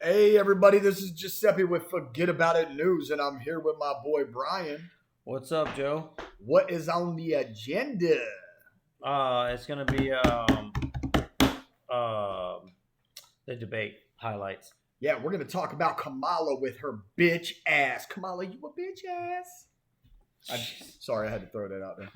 Hey everybody, this is Giuseppe with Forget About It News, and I'm here with my boy Brian. What's up, Joe? What is on the agenda? It's gonna be the debate highlights. Yeah, we're gonna talk about Kamala with her bitch ass. Kamala, you a bitch ass? Sorry, I had to throw that out there.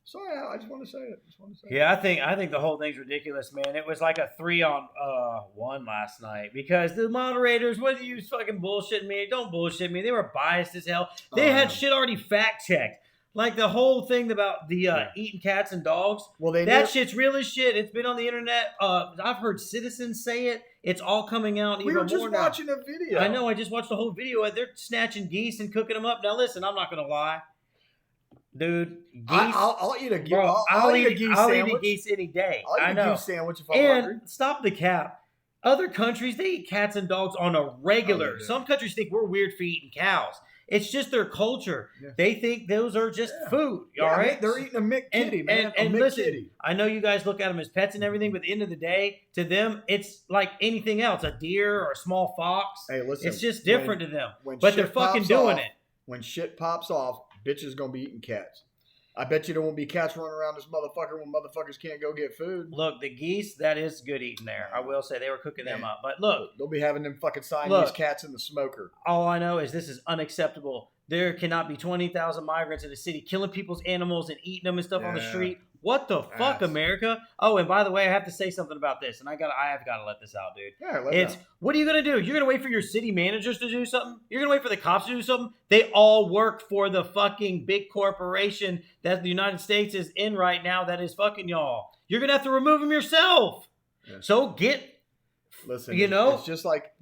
Sorry, I just want to say it. Yeah, I think the whole thing's ridiculous, man. It was like a 3-on-1 last night because the moderators, what are you fucking bullshitting me? Don't bullshit me. They were biased as hell. They had shit already fact checked. Like the whole thing about the eating cats and dogs. Well, shit's real as shit. It's been on the internet. I've heard citizens say it. It's all coming out. We were just watching a video. I know. I just watched the whole video. They're snatching geese and cooking them up. Now listen, I'm not gonna lie. Dude, geese. I'll eat a geese. I'll eat a geese I'll sandwich. Eat a geese any day. I'll eat a geese sandwich if I'm hungry. And stop the cap. Other countries, they eat cats and dogs on a regular. Some countries think we're weird for eating cows. It's just their culture. Yeah. They think those are just food. All right, they're eating a McKitty, man. And listen, I know you guys look at them as pets and everything, but at the end of the day, to them, it's like anything else, a deer or a small fox. Hey, listen, it's just different to them. But they're fucking doing it. When shit pops off, bitches gonna be eating cats. I bet you there won't be cats running around this motherfucker when motherfuckers can't go get food. Look, the geese, that is good eating there. I will say they were cooking them up. But look. They'll be having them fucking Siamese cats in the smoker. All I know is this is unacceptable. There cannot be 20,000 migrants in the city killing people's animals and eating them and stuff on the street. What the fuck, America? Oh, and by the way, I have to say something about this, and I have got to let this out, dude. Yeah, what are you gonna do? You're gonna wait for your city managers to do something? You're gonna wait for the cops to do something? They all work for the fucking big corporation that the United States is in right now. That is fucking y'all. You're gonna have to remove them yourself. Yeah. So listen. It's just like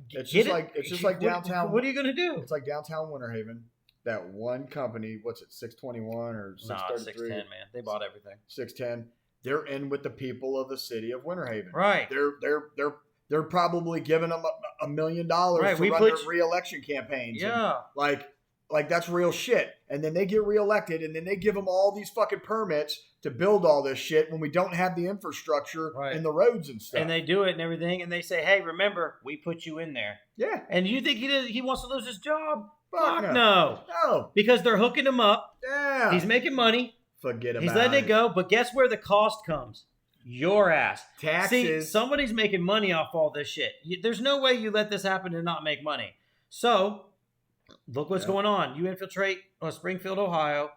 downtown. What are you gonna do? It's like downtown Winter Haven. That one company, what's it, 621 or 633? 610, man. They bought everything. 610. They're in with the people of the city of Winter Haven. Right. They're probably giving them $1 million to run their re-election campaigns. Yeah. And like that's real shit. And then they get reelected, and then they give them all these fucking permits to build all this shit when we don't have the infrastructure and the roads and stuff. And they do it and everything, and they say, "Hey, remember, we put you in there." Yeah. And you think he wants to lose his job? Fuck no. Because they're hooking him up. Yeah. He's making money. Forget about it. He's letting it go. But guess where the cost comes? Your ass. Taxes. See, somebody's making money off all this shit. There's no way you let this happen and not make money. So, look what's going on. You infiltrate Springfield, Ohio.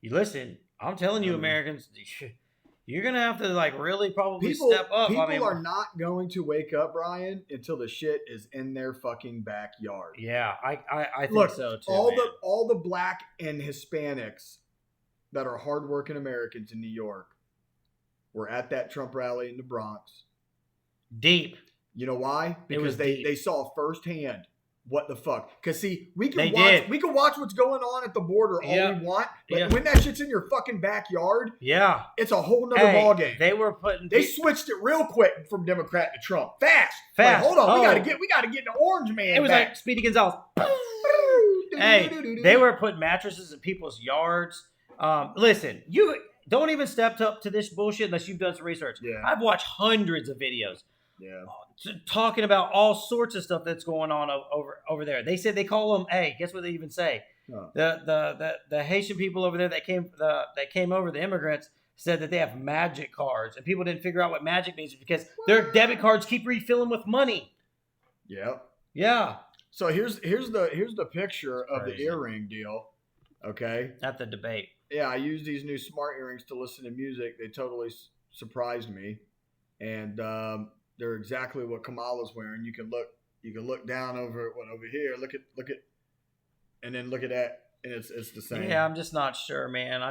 You listen. I'm telling you, Americans, you're going to have to really probably step up. People are not going to wake up, Brian, until the shit is in their fucking backyard. Yeah, I think so too. All the black and Hispanics that are hardworking Americans in New York were at that Trump rally in the Bronx. Deep. You know why? Because they saw firsthand. What the fuck? Because see, we can watch what's going on at the border all we want, but when that shit's in your fucking backyard, it's a whole nother ballgame. They switched it real quick from Democrat to Trump, fast. Like, hold on, we gotta get the orange man. It was back. like Speedy Gonzales. Hey, they were putting mattresses in people's yards. Listen, you don't even step up to this bullshit unless you've done some research. Yeah. I've watched hundreds of videos. Yeah. Talking about all sorts of stuff that's going on over there. They said they call them. Hey, guess what they even say? The Haitian people over there that came over, the immigrants, said that they have magic cards, and people didn't figure out what magic means because their debit cards keep refilling with money. Yep. Yeah. So here's the picture of the earring deal. Okay. At the debate. Yeah, I used these new smart earrings to listen to music. They totally surprised me, and they're exactly what Kamala's wearing. You can look down over here. Look at, and then look at that, and it's the same. Yeah, I'm just not sure, man. Man, I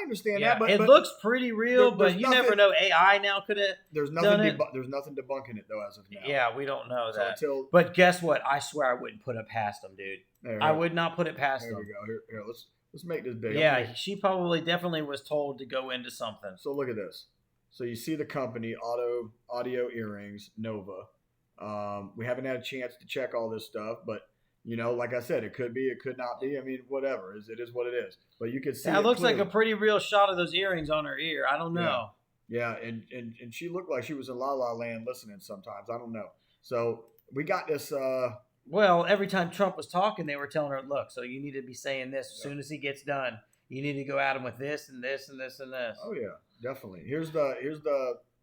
understand that, but it looks pretty real. But you never know. AI now could have. There's nothing debunking it though as of now. Yeah, we don't know that. But guess what? I swear I wouldn't put it past them, dude. I would not put it past them. There we go. Here, let's make this big. Yeah, she probably definitely was told to go into something. So look at this. So you see the company, Audio Earrings, Nova. We haven't had a chance to check all this stuff, but like I said, it could be, it could not be. I mean, whatever. It is what it is. But you can see it looks like a pretty real shot of those earrings on her ear. I don't know. Yeah, and she looked like she was in La La Land listening sometimes. I don't know. So we got this. Well, every time Trump was talking, they were telling her, "Look, so you need to be saying this as soon as he gets done. You need to go at him with this and this and this and this." Oh yeah, definitely. Here's the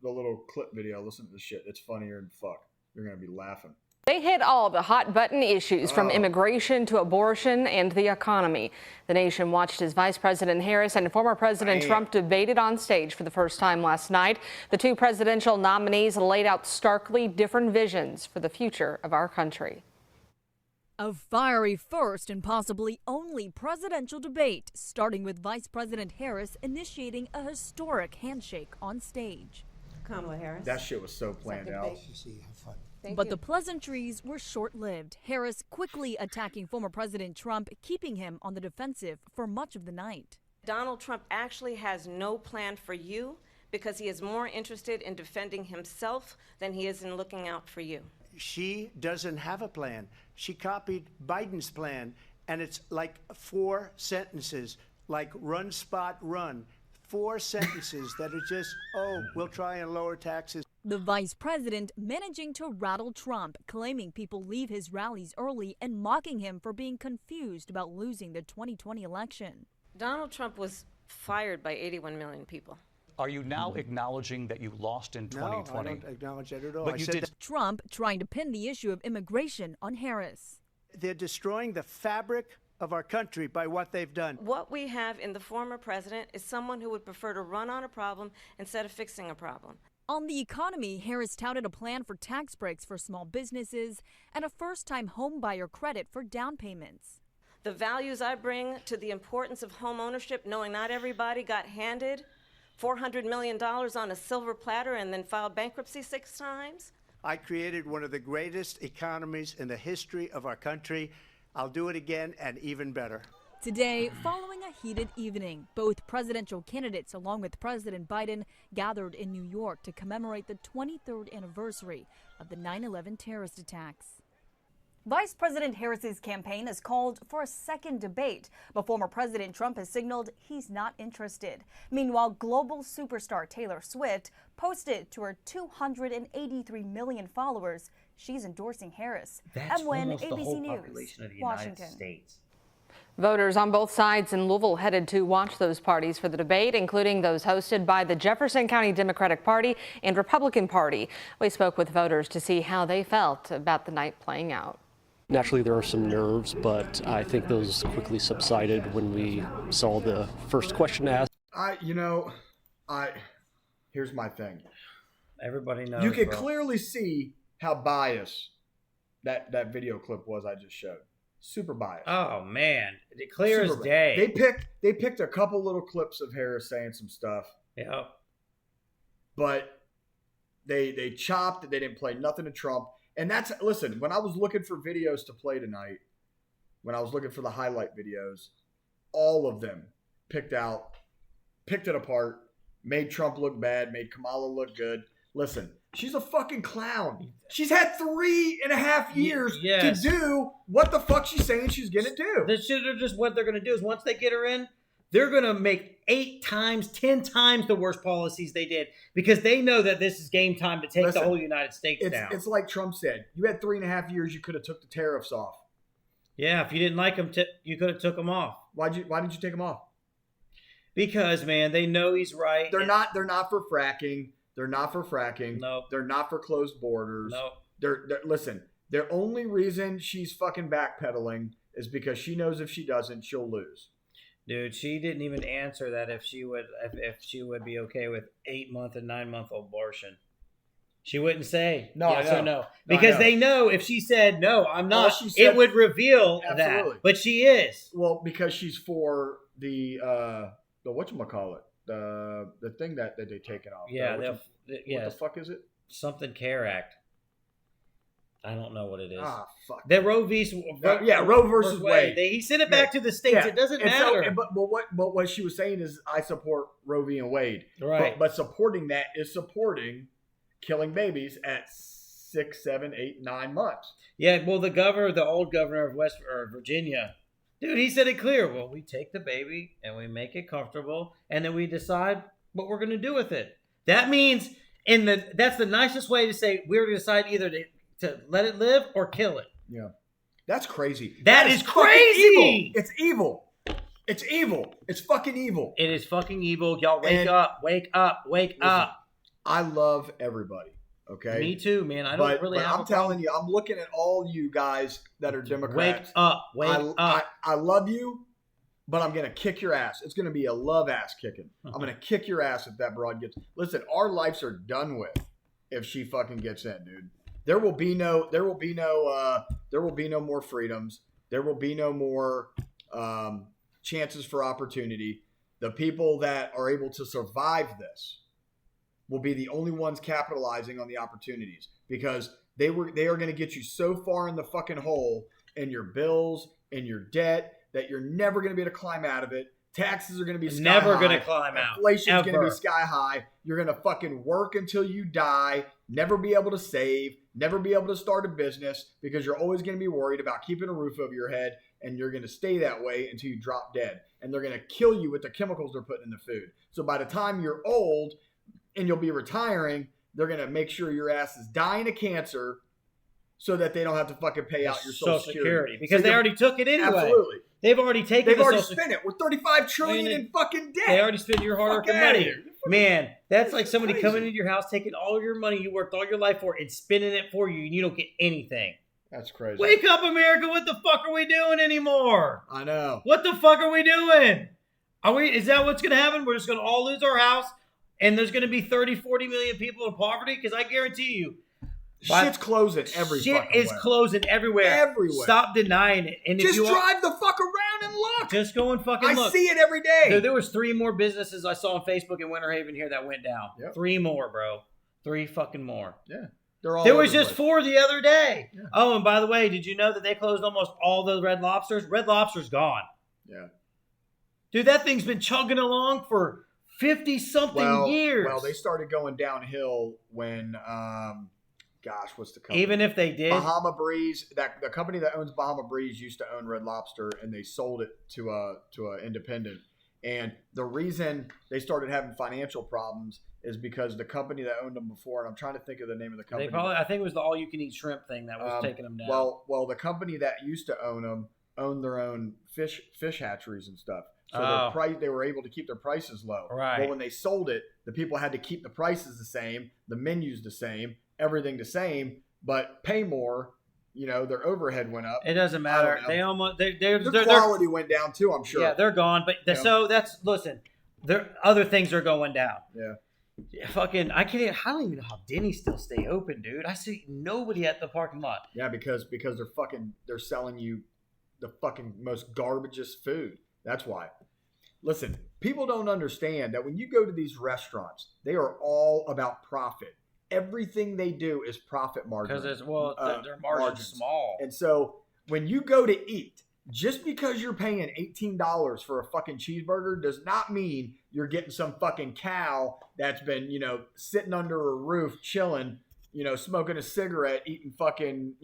little clip video. Listen to this shit. It's funnier than fuck. You're gonna be laughing. They hit all the hot button issues from immigration to abortion and the economy. The nation watched as Vice President Harris and former President Trump debated on stage for the first time last night. The two presidential nominees laid out starkly different visions for the future of our country. A fiery first and possibly only presidential debate, starting with Vice President Harris initiating a historic handshake on stage. Kamala Harris. That shit was so planned out. But the pleasantries were short-lived. Harris quickly attacking former President Trump, keeping him on the defensive for much of the night. Donald Trump actually has no plan for you because he is more interested in defending himself than he is in looking out for you. She doesn't have a plan. She copied Biden's plan, and it's like 4 sentences, like run, spot, run. 4 sentences that are just, we'll try and lower taxes. The vice president managing to rattle Trump, claiming people leave his rallies early and mocking him for being confused about losing the 2020 election. Donald Trump was fired by 81 million people. Are you now acknowledging that you lost in 2020? No, I don't acknowledge that at all. But you did. Trump trying to pin the issue of immigration on Harris. They're destroying the fabric of our country by what they've done. What we have in the former president is someone who would prefer to run on a problem instead of fixing a problem. On the economy, Harris touted a plan for tax breaks for small businesses and a first-time home buyer credit for down payments. The values I bring to the importance of home ownership, knowing not everybody got handed $400 million on a silver platter and then filed bankruptcy 6 times. I created one of the greatest economies in the history of our country. I'll do it again and even better. Today, following a heated evening, both presidential candidates, along with President Biden, gathered in New York to commemorate the 23rd anniversary of the 9/11 terrorist attacks. Vice President Harris's campaign has called for a second debate, but former President Trump has signaled he's not interested. Meanwhile, global superstar Taylor Swift posted to her 283 million followers she's endorsing Harris. That's almost ABC the whole News, population of the Washington. United States. Voters on both sides in Louisville headed to watch those parties for the debate, including those hosted by the Jefferson County Democratic Party and Republican Party. We spoke with voters to see how they felt about the night playing out. Naturally, there are some nerves, but I think those quickly subsided when we saw the first question asked. Here's my thing. Everybody knows. You can clearly see how biased that video clip was I just showed. Super biased. Oh man, clear as Super day. They picked a couple little clips of Harris saying some stuff. Yeah. But they chopped it. They didn't play nothing to Trump. And listen, when I was looking for videos to play tonight, when I was looking for the highlight videos, all of them picked it apart, made Trump look bad, made Kamala look good. Listen, she's a fucking clown. She's had 3.5 years to do what the fuck she's saying she's going to do. This shit are just what they're going to do is once they get her in, they're going to make 8 times, 10 times the worst policies they did because they know that this is game time to take the whole United States down. It's like Trump said. You had 3.5 years. You could have took the tariffs off. Yeah, if you didn't like them, you could have took them off. Why did you take them off? Because, man, they know he's right. They're not for fracking. They're not for fracking. Nope. They're not for closed borders. Nope. Listen, their only reason she's fucking backpedaling is because she knows if she doesn't, she'll lose. Dude, she didn't even answer that if she would be okay with 8-month and 9-month abortion. She wouldn't say yes or no. Because they know if she said no, I'm not, it would reveal that. But she is. Well, because she's for the whatchamacallit. The thing that they taken off. Yeah, what the fuck is it? Something CARE Act. I don't know what it is. Ah, fuck. The Roe versus Wade. He sent it back to the states. It doesn't matter. So, but what she was saying is, I support Roe v. and Wade. Right. But supporting that is supporting killing babies at 6, 7, 8, 9 months. Yeah. Well, the old governor of Virginia, dude, he said it clear. Well, we take the baby and we make it comfortable, and then we decide what we're going to do with it. That means that's the nicest way to say we're going to decide either to to let it live or kill it. Yeah. That's crazy. That is fucking crazy. Evil. It's evil. It's evil. It's fucking evil. It is fucking evil. Y'all wake up. Wake up. Wake up. I love everybody. Okay. Me too, man. I don't really have I'm telling you, I'm looking at all you guys that are Democrats. Wake up. Wake up. I love you, but I'm going to kick your ass. It's going to be a love ass kicking. I'm going to kick your ass if that broad gets. Listen, our lives are done with if she fucking gets in, dude. There will be no more freedoms. There will be no more chances for opportunity. The people that are able to survive this will be the only ones capitalizing on the opportunities, because they are going to get you so far in the fucking hole in your bills and your debt that you're never going to be able to climb out of it. Taxes are going to be never going to climb out. Inflation's going to be sky high. You're going to fucking work until you die, never be able to save, never be able to start a business, because you're always going to be worried about keeping a roof over your head, and you're going to stay that way until you drop dead. And they're going to kill you with the chemicals they're putting in the food. So by the time you're old and you'll be retiring, they're going to make sure your ass is dying of cancer so that they don't have to fucking pay out your Social Security. Because they already took it anyway. Absolutely. They've already taken They've already spent it. We're $35 trillion in fucking debt. They already spent your hard-earned money. Man, that's like somebody coming into your house, taking all of your money you worked all your life for and spending it for you, and you don't get anything. That's crazy. Wake up, America. What the fuck are we doing anymore? I know. What the fuck are we doing? Is that what's going to happen? We're just going to all lose our house, and there's going to be 30, 40 million people in poverty? Because I guarantee you, shit's closing every fucking shit is closing everywhere. Everywhere. Stop denying it. And just drive the fuck around and look. Just go and fucking look. I see it every day. There was 3 more businesses I saw on Facebook in Winter Haven here that went down. Yep. 3 more, bro. 3 fucking more. Yeah. They're all there was just 4 the other day. Yeah. Oh, and by the way, did you know that they closed almost all the Red Lobsters? Red Lobster's gone. Yeah. Dude, that thing's been chugging along for 50-something years. Well, they started going downhill when, what's the company? Even if they did. Bahama Breeze, the company that owns Bahama Breeze used to own Red Lobster, and they sold it to a independent. And the reason they started having financial problems is because the company that owned them before, and I'm trying to think of the name of the company. I think it was the all-you-can-eat shrimp thing that was taking them down. Well, the company that used to own them owned their own fish hatcheries and stuff. So they were able to keep their prices low. Right. Well, when they sold it, the people had to keep the prices the same, the menus the same, everything the same, but pay more. You know, their overhead went up. It doesn't matter. They almost their quality went down too, I'm sure. Yeah, they're gone. But so listen, other things are going down. Yeah. Fucking, I don't even know how Denny's still stay open, dude. I see nobody at the parking lot. Yeah, because they're selling you the fucking most garbageous food. That's why. Listen, people don't understand that when you go to these restaurants, they are all about profit. Everything they do is profit margin. Because their margin's small. And so when you go to eat, just because you're paying $18 for a fucking cheeseburger does not mean you're getting some fucking cow that's been, sitting under a roof chilling, smoking a cigarette, eating fucking,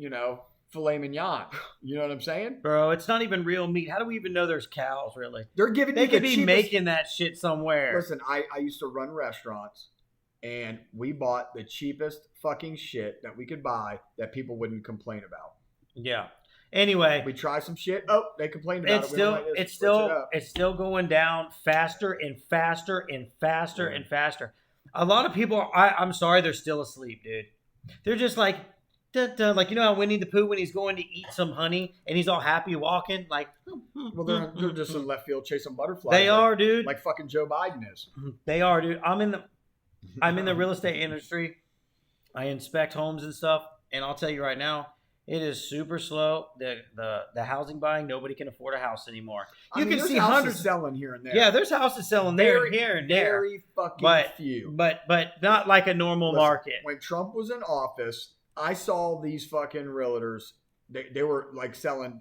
filet mignon. You know what I'm saying? Bro, it's not even real meat. How do we even know there's cows, really? They could be making that shit somewhere. Listen, I used to run restaurants, and we bought the cheapest fucking shit that we could buy that people wouldn't complain about. Yeah. Anyway, we try some shit. Oh, they complained about it. It's still going down faster and faster and faster and faster. A lot of people, I'm sorry, they're still asleep, dude. They're just like, like, how Winnie the Pooh when he's going to eat some honey and he's all happy walking, like. Well, they're just in left field chasing butterflies. They are, dude. Like fucking Joe Biden is. They are, dude. I'm in the real estate industry. I inspect homes and stuff, and I'll tell you right now, it is super slow. The housing buying, nobody can afford a house anymore. You can see hundreds selling here and there. Yeah, there's houses selling here and there. Very fucking few. But not like a normal market. When Trump was in office, I saw these fucking realtors. They were like selling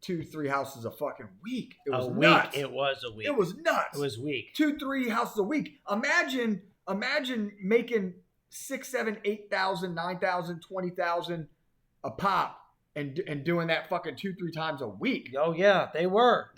2-3 houses a fucking week. It was nuts. It was a week. It was nuts. It was week. 2-3 houses a week. Imagine making 6, 7, 8,000, 9,000, 20,000 a pop and doing that fucking 2-3 times a week. Oh yeah, they were.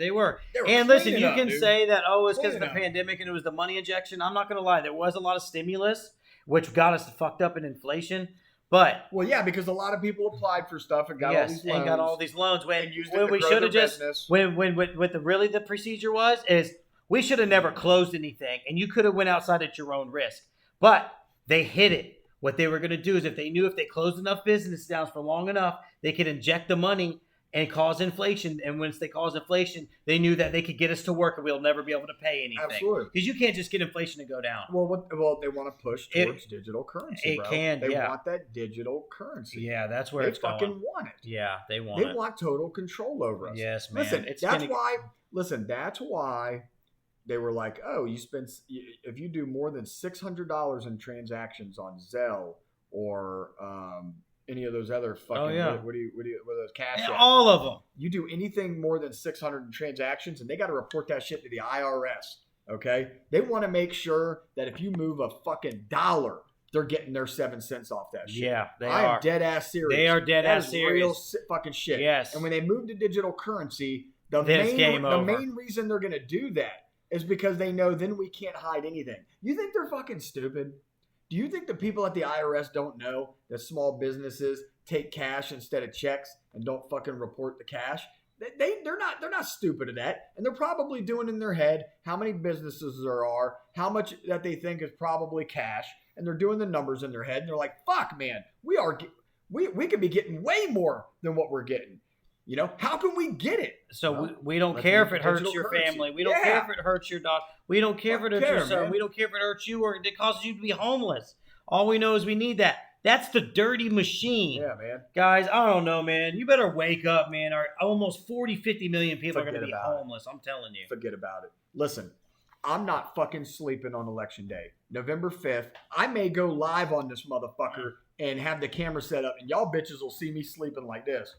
And listen, you can say that it's because of the pandemic and it was the money injection. I'm not gonna lie, there was a lot of stimulus which got us fucked up in inflation. But Well, yeah, because a lot of people applied for stuff and got all these loans. and got all these loans when and used it to we grow should their have just business. when what the procedure was is we should have never closed anything, and you could have went outside at your own risk. But they hid it. What they were going to do is if they knew if they closed enough business down for long enough, they could inject the money and cause inflation. And once they cause inflation, they knew that they could get us to work and we'll never be able to pay anything. Absolutely. Because you can't just get inflation to go down. Well, they want to push towards digital currency, bro. They want that digital currency. Yeah, that's where they fucking want it. Yeah, they want it. They want total control over us. Yes, man. Listen, that's why they were like, oh, if you do more than $600 in transactions on Zelle or any of those other fucking what are those cash apps? All of them. You do anything more than 600 in transactions, and they got to report that shit to the IRS. Okay, they want to make sure that if you move a fucking dollar, they're getting their 7 cents off that shit. Yeah, I am dead ass serious. They are dead ass serious. Real fucking shit. Yes. And when they move to digital currency, the main reason they're going to do that is because they know then we can't hide anything. You think they're fucking stupid? Do you think the people at the IRS don't know that small businesses take cash instead of checks and don't fucking report the cash? They're not stupid at that, and they're probably doing in their head how many businesses there are, how much that they think is probably cash, and they're doing the numbers in their head, and they're like, "Fuck, man, we could be getting way more than what we're getting." You know, how can we get it? So we don't care if it hurts your family. We don't care if it hurts your dog. We don't care if it hurts your son. We don't care if it hurts you or it causes you to be homeless. All we know is we need that. That's the dirty machine. Yeah, man. Guys, I don't know, man. You better wake up, man. Almost 40, 50 million people are going to be homeless. I'm telling you. Forget about it. Listen, I'm not fucking sleeping on Election Day. November 5th, I may go live on this motherfucker and have the camera set up, and y'all bitches will see me sleeping like this.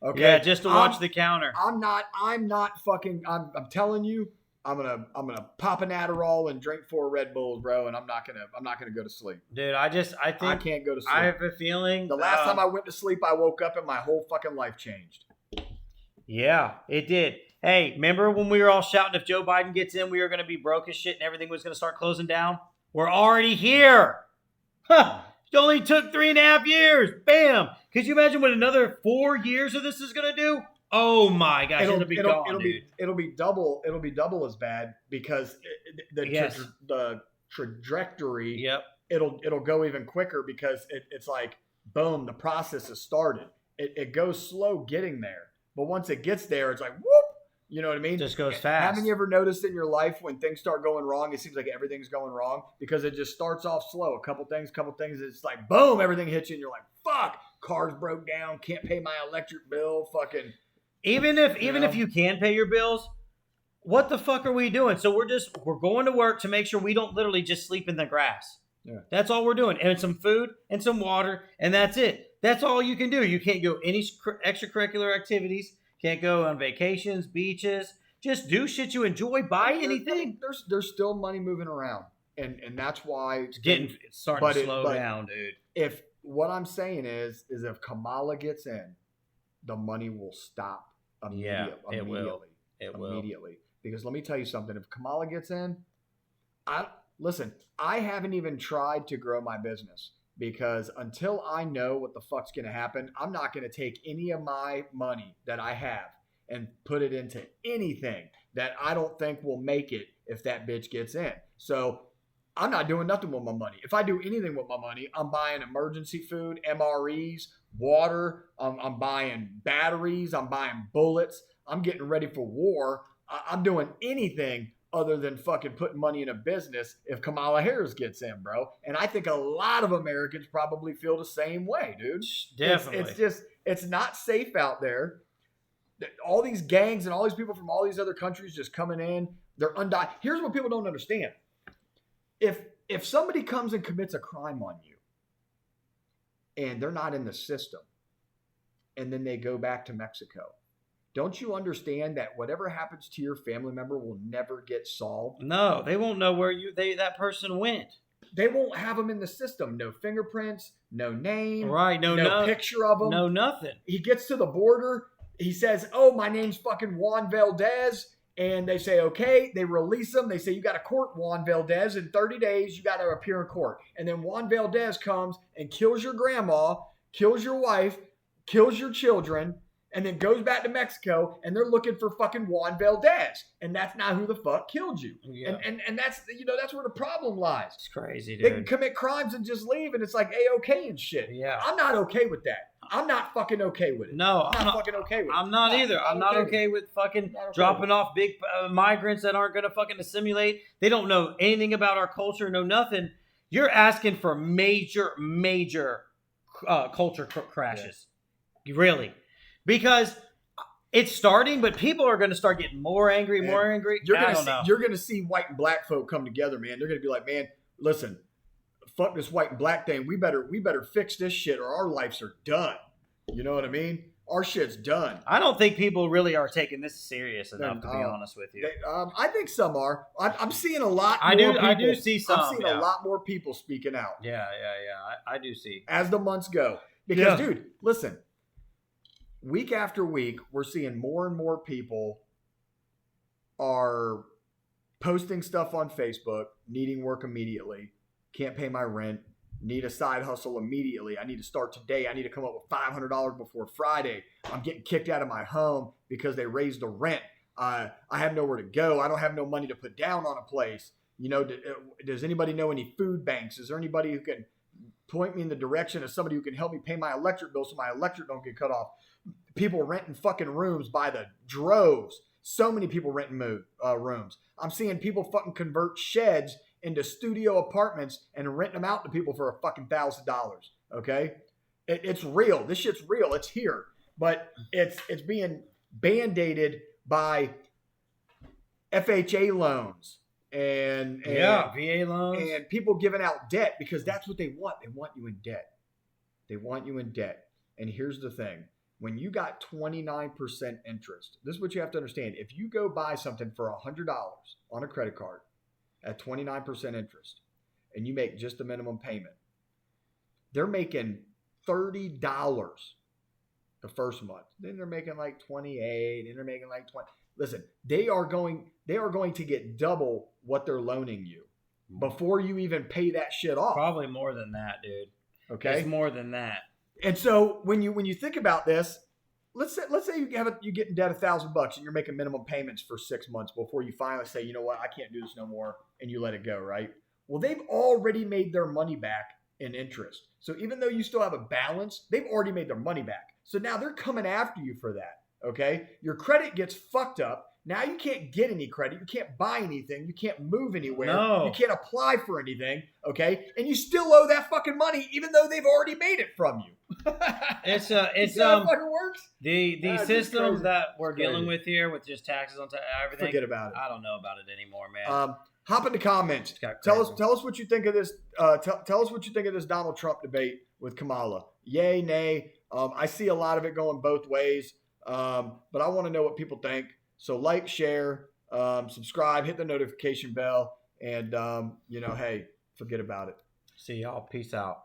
Okay. Yeah, just to watch the counter. I'm telling you, I'm gonna pop an Adderall and drink 4 Red Bulls, bro, and I'm not gonna go to sleep. Dude, I think I can't go to sleep. I have a feeling the last time I went to sleep, I woke up and my whole fucking life changed. Yeah, it did. Hey, remember when we were all shouting if Joe Biden gets in, we were gonna be broke as shit and everything was gonna start closing down? We're already here. Huh. It only took 3.5 years. Bam. Could you imagine what another 4 years of this is going to do? Oh my gosh, it'll be gone, dude. It'll be double as bad because the trajectory. Yep. It'll go even quicker because it's like boom, the process has started. It goes slow getting there, but once it gets there, it's like whoop. You know what I mean? Just goes fast. Haven't you ever noticed in your life when things start going wrong, it seems like everything's going wrong because it just starts off slow. A couple things, it's like boom, everything hits you, and you're like, fuck, cars broke down, can't pay my electric bill, fucking. Even if you can pay your bills, what the fuck are we doing? So we're going to work to make sure we don't literally just sleep in the grass. Yeah. That's all we're doing, and some food and some water, and that's it. That's all you can do. You can't go any extracurricular activities. Can't go on vacations, beaches. Just do shit you enjoy. Buy anything. There's still money moving around, and that's why it's starting to slow down, dude. If what I'm saying is if Kamala gets in, the money will stop immediately. Yeah, it will. It will immediately. Because let me tell you something. If Kamala gets in, I haven't even tried to grow my business. Because until I know what the fuck's going to happen, I'm not going to take any of my money that I have and put it into anything that I don't think will make it if that bitch gets in. So I'm not doing nothing with my money. If I do anything with my money, I'm buying emergency food, MREs, water. I'm buying batteries. I'm buying bullets. I'm getting ready for war. I'm doing anything other than fucking putting money in a business if Kamala Harris gets in, bro. And I think a lot of Americans probably feel the same way, dude. Definitely. It's not safe out there. All these gangs and all these people from all these other countries just coming in, they're undying. Here's what people don't understand. If somebody comes and commits a crime on you and they're not in the system and then they go back to Mexico, don't you understand that whatever happens to your family member will never get solved? No, they won't know where that person went. They won't have them in the system. No fingerprints, no name, right? No picture of them, no nothing. He gets to the border. He says, "Oh, my name's fucking Juan Valdez," and they say, okay, they release them. They say, you got to court Juan Valdez in 30 days. You got to appear in court. And then Juan Valdez comes and kills your grandma, kills your wife, kills your children, and then goes back to Mexico, and they're looking for fucking Juan Valdez. And that's not who the fuck killed you. Yeah. And that's, that's where the problem lies. It's crazy, dude. They can commit crimes and just leave, and it's like A-okay and shit. Yeah. I'm not okay with that. I'm not fucking okay with it. No, I'm not fucking okay with it. I'm not either. I'm not okay with fucking dropping off big migrants that aren't going to fucking assimilate. They don't know anything about our culture, know nothing. You're asking for major culture crashes. Yeah. Really. Because it's starting, but people are going to start getting more angry. You're going to see white and black folk come together, man. They're going to be like, man, listen, fuck this white and black thing. We better fix this shit or our lives are done. You know what I mean? Our shit's done. I don't think people really are taking this serious enough, to be honest with you. I think some are. I'm seeing a lot more people. I do see some. I'm seeing a lot more people speaking out. Yeah. I do see. As the months go. Because, dude, listen. Week after week, we're seeing more and more people are posting stuff on Facebook, needing work immediately, can't pay my rent, need a side hustle immediately. I need to start today. I need to come up with $500 before Friday. I'm getting kicked out of my home because they raised the rent. I have nowhere to go. I don't have no money to put down on a place. Does anybody know any food banks? Is there anybody who can point me in the direction of somebody who can help me pay my electric bill so my electric don't get cut off? People renting fucking rooms by the droves. So many people renting rooms. I'm seeing people fucking convert sheds into studio apartments and renting them out to people for a fucking $1,000. Okay, it's real. This shit's real. It's here, but it's being band-aided by FHA loans and VA loans and people giving out debt because that's what they want. They want you in debt. They want you in debt. And here's the thing. When you got 29% interest, this is what you have to understand. If you go buy something for $100 on a credit card at 29% interest and you make just the minimum payment, they're making $30 the first month. Then they're making like 28, and they're making like 20. Listen, they are going to get double what they're loaning you before you even pay that shit off. Probably more than that, dude. Okay? It's more than that. And so when you think about this, let's say you get in debt $1,000 and you're making minimum payments for 6 months before you finally say, you know what, I can't do this no more, and you let it go, right? Well, they've already made their money back in interest. So even though you still have a balance, they've already made their money back. So now they're coming after you for that, okay? Your credit gets fucked up. Now you can't get any credit. You can't buy anything. You can't move anywhere. No. You can't apply for anything, okay? And you still owe that fucking money even though they've already made it from you. It's how it fucking works? The systems that we're dealing with here with just taxes on everything. Forget about it. I don't know about it anymore, man. Hop in the comments. Tell us what you think of this. Tell us what you think of this Donald Trump debate with Kamala. Yay, nay. I see a lot of it going both ways, but I want to know what people think. So like, share, subscribe, hit the notification bell, and hey, forget about it. See y'all. Peace out.